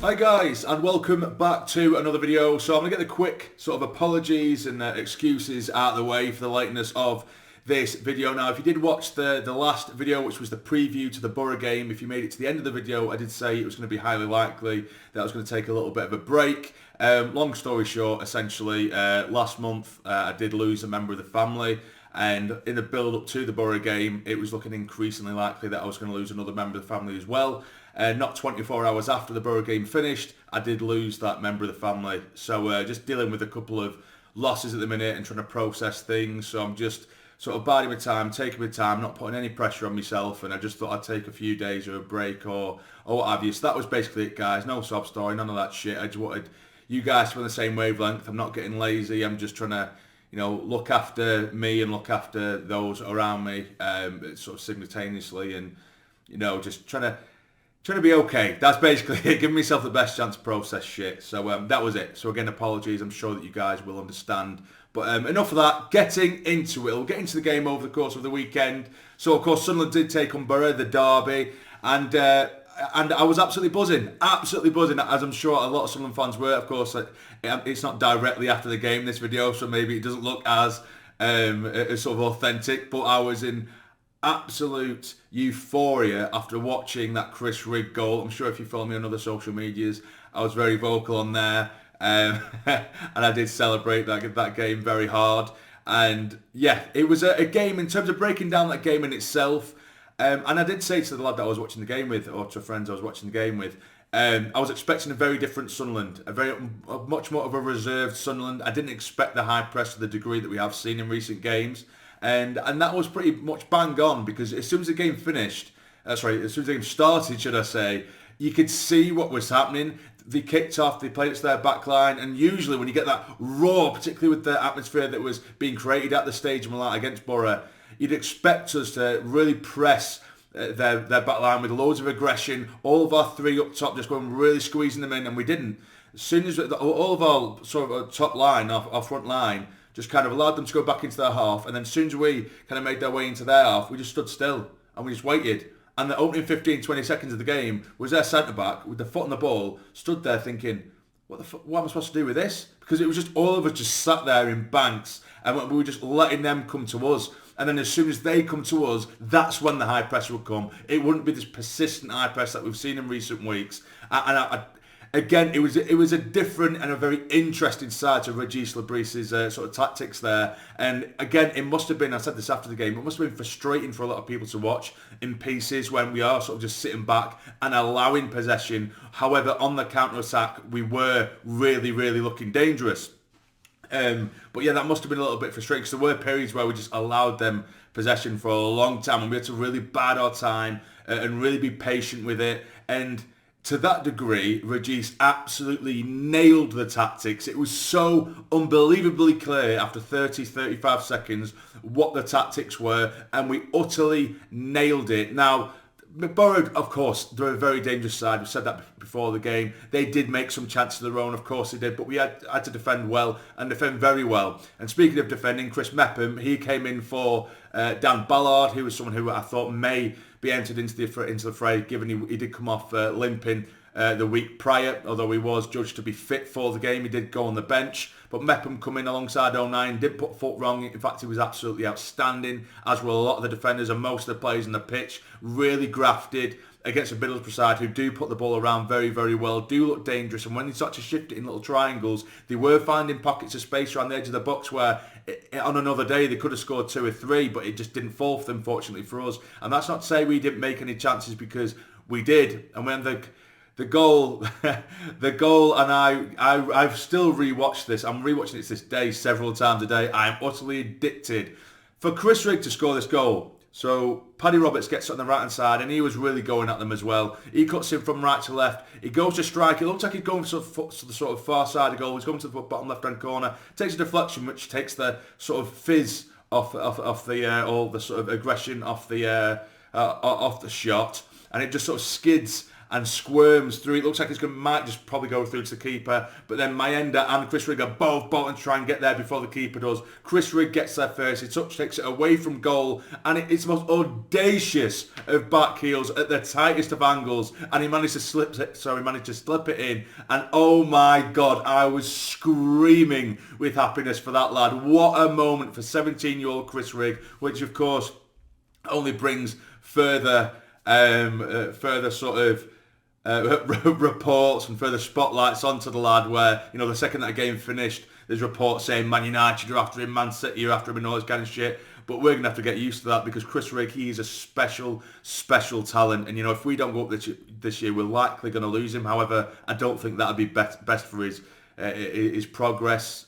Hi guys, and welcome back to another video. So I'm going to get the quick sort of apologies and excuses out of the way for the lateness of this video. Now, if you did watch the last video, which was the preview to the Borough game, if you made it to the end of the video, I did say it was going to be highly likely that I was going to take a little bit of a break. Long story short, essentially, last month I did lose a member of the family. And in the build-up to the Borough game, it was looking increasingly likely that I was going to lose another member of the family as well. Not 24 hours after the Borough game finished, I did lose that member of the family. So just dealing with a couple of losses at the minute and trying to process things. So I'm just sort of biding my time, taking my time, not putting any pressure on myself. And I just thought I'd take a few days or a break or what have you. So that was basically it, guys. No sob story, none of that shit. I just wanted you guys to be on the same wavelength. I'm not getting lazy. I'm just trying to, look after me and look after those around me, sort of simultaneously, and just trying to be okay. That's basically it. Giving myself the best chance to process shit. So that was it. So again, apologies. I'm sure that you guys will understand. But enough of that. Getting into it. We'll get into the game over the course of the weekend. So of course, Sunderland did take on Borough, the derby, and I was absolutely buzzing, as I'm sure a lot of Sunderland fans were. Of course, it's not directly after the game, this video, so maybe it doesn't look as sort of authentic, but I was in absolute euphoria after watching that Rigg goal. I'm sure if you follow me on other social medias, I was very vocal on there, and I did celebrate that game very hard. And yeah, it was a game in terms of breaking down that game in itself. And I did say to the lad that I was watching the game with, or to friends I was watching the game with, I was expecting a very different Sunderland, much more of a reserved Sunderland. I didn't expect the high press to the degree that we have seen in recent games, and that was pretty much bang on, because as soon as the game finished, as soon as the game started, should I say, you could see what was happening. They kicked off, they played it to their back line, and usually when you get that roar, particularly with the atmosphere that was being created at the Stadium against Borough, you'd expect us to really press their back line with loads of aggression. All of our three up top just going, really squeezing them in, and we didn't. As soon as all of our sort of top line, our front line, just kind of allowed them to go back into their half, and then as soon as we kind of made their way into their half, we just stood still and we just waited. And the opening 15-20 seconds of the game was their centre-back with the foot on the ball, stood there thinking, what am I supposed to do with this? Because it was just all of us just sat there in banks, and we were just letting them come to us. And then as soon as they come to us, that's when the high press would come. It wouldn't be this persistent high press that we've seen in recent weeks. Again, it was a different and a very interesting side to Regis Labrice's sort of tactics there. And again, it must have been, I said this after the game, it must have been frustrating for a lot of people to watch in pieces when we are sort of just sitting back and allowing possession. However, on the counter-attack, we were really, really looking dangerous. But yeah, that must have been a little bit frustrating, because there were periods where we just allowed them possession for a long time, and we had to really bide our time and really be patient with it. And to that degree, Regis absolutely nailed the tactics. It was so unbelievably clear after 30-35 seconds what the tactics were, and we utterly nailed it. Now, Borough, of course, they're a very dangerous side. We've said that before the game. They did make some chances of their own, of course they did, but we had to defend well and defend very well. And speaking of defending, Chris Mepham, he came in for Dan Ballard, who was someone who I thought may be entered into the fray, given he did come off limping the week prior, although he was judged to be fit for the game. He did go on the bench, but Mepham come in alongside 09, didn't put foot wrong. In fact, he was absolutely outstanding, as were a lot of the defenders and most of the players on the pitch. Really grafted against a Middlesbrough side who do put the ball around very, very well, do look dangerous, and when they start to shift it in little triangles, they were finding pockets of space around the edge of the box where on another day they could have scored 2 or 3, but it just didn't fall for them, fortunately for us. And that's not to say we didn't make any chances, because we did. And when the goal, and I've still rewatched this. I'm rewatching it this day several times a day. I am utterly addicted. For Rigg to score this goal, so Paddy Roberts gets on the right hand side, and he was really going at them as well. He cuts in from right to left. He goes to strike. It looks like he's going to the sort of far side of goal. He's going to the bottom left hand corner. Takes a deflection, which takes the sort of fizz off the all the sort of aggression off the shot, and it just sort of skids and squirms through. It looks like might just probably go through to the keeper, but then Mayenda and Chris Rigg are both bolting to try and get there before the keeper does. Chris Rigg gets there first, he takes it away from goal, and it's the most audacious of back heels at the tightest of angles, and he managed to slip it in, and oh my God, I was screaming with happiness for that lad. What a moment for 17-year-old Chris Rigg, which of course only brings further sort of reports and further spotlights onto the lad, where, you know, the second that game finished, there's reports saying Man United are after him, Man City are after him and all this kind of shit. But we're going to have to get used to that, because Chris Rigg, he's a special talent. And, you know, if we don't go up this year, we're likely going to lose him. However, I don't think that would be best for his progress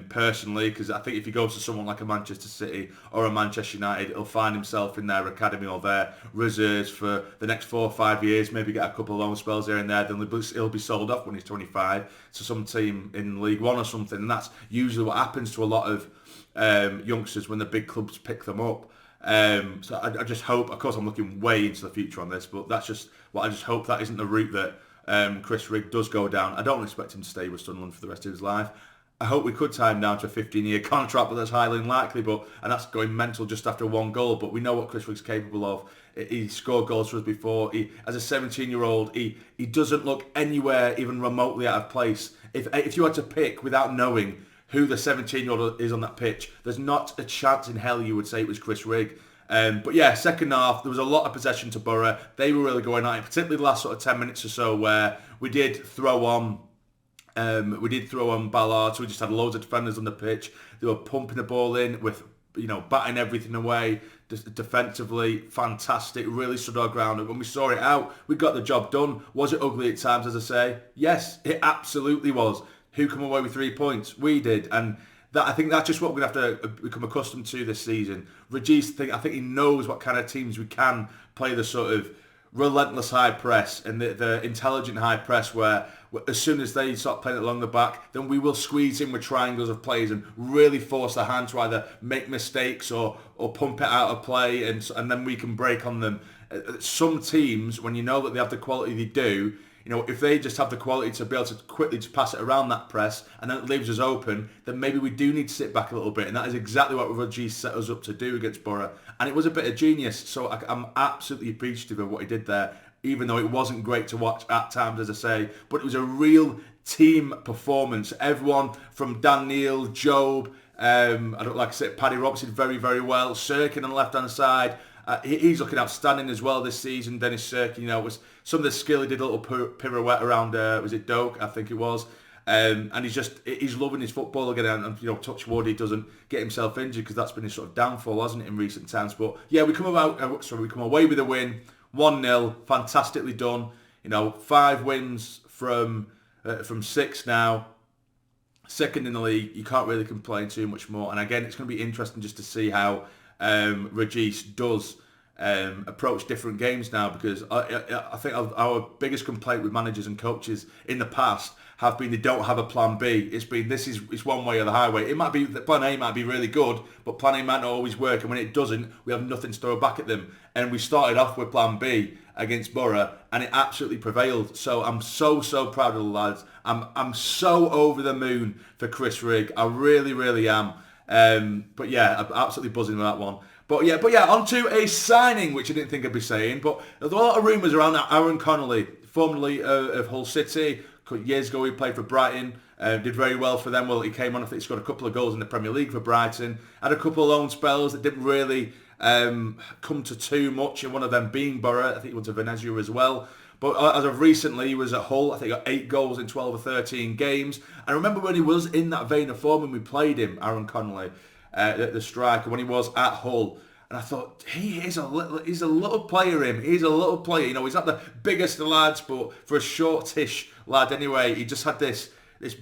personally, because I think if he goes to someone like a Manchester City or a Manchester United, he'll find himself in their academy or their reserves for the next 4 or 5 years, maybe get a couple of loan spells here and there, then he'll be sold off when he's 25 to some team in League One or something, and that's usually what happens to a lot of youngsters when the big clubs pick them up. So I just hope, of course I'm looking way into the future on this, but that's just what I just hope that isn't the route that Chris Rigg does go down. I don't expect him to stay with Sunderland for the rest of his life. I hope we could tie him down to a 15-year contract, but that's highly unlikely. And that's going mental just after one goal. But we know what Chris Rigg's capable of. He scored goals for us before. As a 17-year-old, he doesn't look anywhere even remotely out of place. If you had to pick without knowing who the 17-year-old is on that pitch, there's not a chance in hell you would say it was Chris Rigg. But yeah, second half, there was a lot of possession to Borough. They were really going at it, particularly the last sort of 10 minutes or so, where we did throw on Ballard, so we just had loads of defenders on the pitch. They were pumping the ball in with, you know, batting everything away. Defensively, fantastic, really stood our ground. And when we saw it out, we got the job done. Was it ugly at times, as I say? Yes, it absolutely was. Who come away with 3 points? We did. And I think that's just what we're going to have to become accustomed to this season. Regis, I think he knows what kind of teams we can play, the sort of relentless high press and the intelligent high press, where as soon as they start playing it along the back, then we will squeeze in with triangles of players and really force their hand to either make mistakes or pump it out of play, and then we can break on them. Some teams, when you know that they have the quality they do, you know, if they just have the quality to be able to quickly just pass it around that press and then it leaves us open, then maybe we do need to sit back a little bit. And that is exactly what Rodgers set us up to do against Borough. And it was a bit of genius. So I'm absolutely appreciative of what he did there, even though it wasn't great to watch at times, as I say. But it was a real team performance. Everyone from Dan Neil, Job, I don't like to say Paddy Robson very, very well. Sirkin on the left-hand side. He's looking outstanding as well this season. Dennis Sirkin, you know, was some of the skill. He did a little pirouette around, was it Doak? I think it was. And he's loving his football again. And you know, touch wood, he doesn't get himself injured, because that's been his sort of downfall, hasn't it, in recent times. But yeah, we come away with a win, 1-0, fantastically done. You know, 5 wins from 6 now. Second in the league, you can't really complain too much more. And again, it's going to be interesting just to see how Regis does approach different games now, because I think our biggest complaint with managers and coaches in the past have been they don't have a plan B. It's one way or the highway. It might be that plan A might be really good, but plan A might not always work, and when it doesn't, we have nothing to throw back at them. And we started off with plan B against Borough, and it absolutely prevailed. So I'm so proud of the lads. I'm so over the moon for Chris Rigg. I really, really am. But yeah, I'm absolutely buzzing with that one. But yeah, on to a signing, which I didn't think I'd be saying. But there's a lot of rumours around Aaron Connolly, formerly of Hull City. Years ago, he played for Brighton. Did very well for them. Well, he came on, I think he scored a couple of goals in the Premier League for Brighton. Had a couple of loan spells that didn't really come to too much, and one of them being Borough. I think he went to Venezia as well. But as of recently, he was at Hull. I think he got 8 goals in 12 or 13 games. And I remember when he was in that vein of form when we played him, Aaron Connolly, the striker, when he was at Hull. And I thought, he's a little player, him. He's a little player. You know, he's not the biggest of lads, but for a shortish lad anyway, he just had this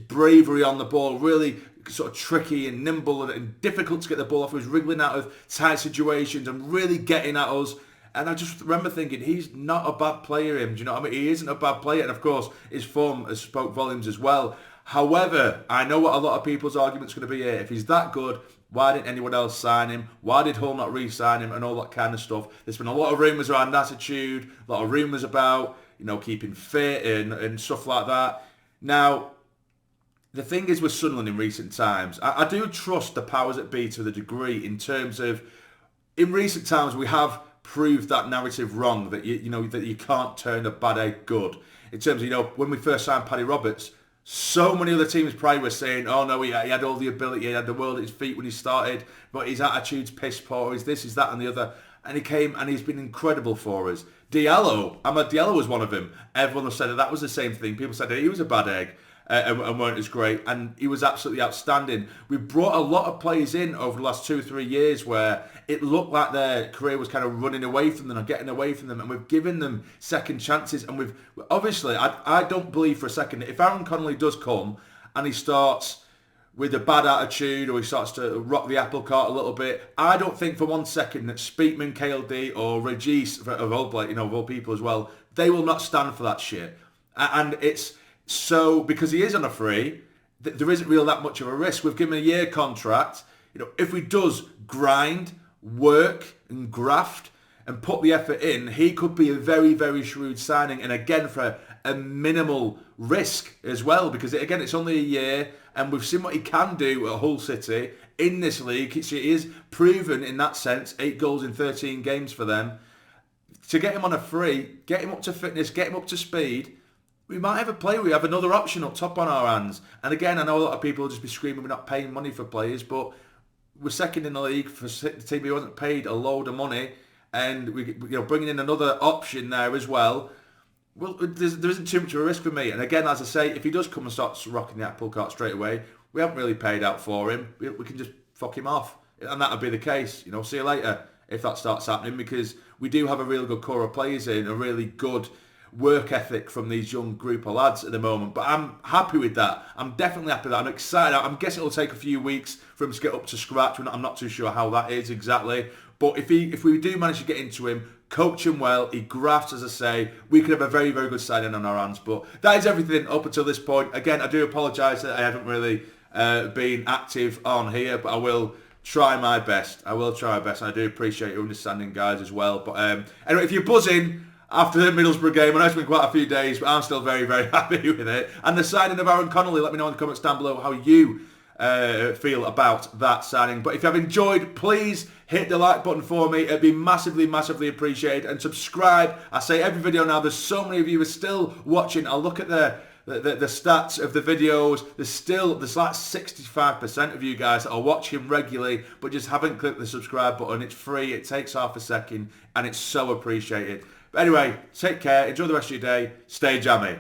bravery on the ball, really sort of tricky and nimble and difficult to get the ball off. He was wriggling out of tight situations and really getting at us. And I just remember thinking, he's not a bad player, him. Do you know what I mean? He isn't a bad player. And of course, his form has spoke volumes as well. However, I know what a lot of people's argument's going to be here. If he's that good, why didn't anyone else sign him? Why did Hull not re-sign him? And all that kind of stuff. There's been a lot of rumours around attitude, a lot of rumours about, keeping fit and stuff like that. Now, the thing is with Sunderland in recent times, I do trust the powers that be to a degree in terms of, in recent times we have proved that narrative wrong, that that you can't turn a bad egg good. In terms of, when we first signed Paddy Roberts, so many other teams prior were saying, oh no, he had all the ability, he had the world at his feet when he started, but his attitude's piss poor, he's this, he's that and the other. And he came and he's been incredible for us. Diallo was one of them. Everyone said that was the same thing. People said that he was a bad egg and weren't as great. And he was absolutely outstanding. We brought a lot of players in over the last 2 or 3 years where it looked like their career was kind of running away from them or getting away from them. And we've given them second chances. And we've obviously, I don't believe for a second that if Aaron Connolly does come and he starts with a bad attitude or he starts to rock the apple cart a little bit, I don't think for 1 second that Speakman, KLD or Regis, of all people as well, they will not stand for that shit. And it's so, because he is on a free, there isn't really that much of a risk. We've given him a year contract. If he does grind, work and graft and put the effort in, he could be a very, very shrewd signing. And again, for a minimal risk as well, because again, it's only a year and we've seen what he can do at Hull City in this league. He is proven in that sense, 8 goals in 13 games for them. To get him on a free, get him up to fitness, get him up to speed, we might have a player. We have another option up top on our hands. And again, I know a lot of people will just be screaming we're not paying money for players, but we're second in the league for the team who hasn't paid a load of money, and we bringing in another option there as well. Well, there isn't too much of a risk for me. And again, as I say, if he does come and starts rocking the apple cart straight away, we haven't really paid out for him. We can just fuck him off, and that'll be the case. See you later if that starts happening, because we do have a really good core of players in, a really good work ethic from these young group of lads at the moment. But I'm happy with that. I'm definitely happy with that. I'm excited. I'm guessing it'll take a few weeks for him to get up to scratch. I'm not too sure how that is exactly. But if we do manage to get into him, coach him well, he grafts, as I say, we could have a very, very good signing on our hands. But that is everything up until this point. Again, I do apologise that I haven't really been active on here, but I will try my best. I will try my best, and I do appreciate your understanding, guys, as well. But anyway, if you're buzzing after the Middlesbrough game, I know it's been quite a few days, but I'm still very, very happy with it. And the signing of Aaron Connolly, let me know in the comments down below how you feel about that signing. But if you have enjoyed, please hit the like button for me. It'd be massively, massively appreciated. And subscribe. I say every video now, there's so many of you who are still watching. I'll look at the stats of the videos. There's like 65% of you guys that are watching regularly but just haven't clicked the subscribe button. It's free, it takes half a second, and it's so appreciated. But anyway, take care, enjoy the rest of your day, stay jammy.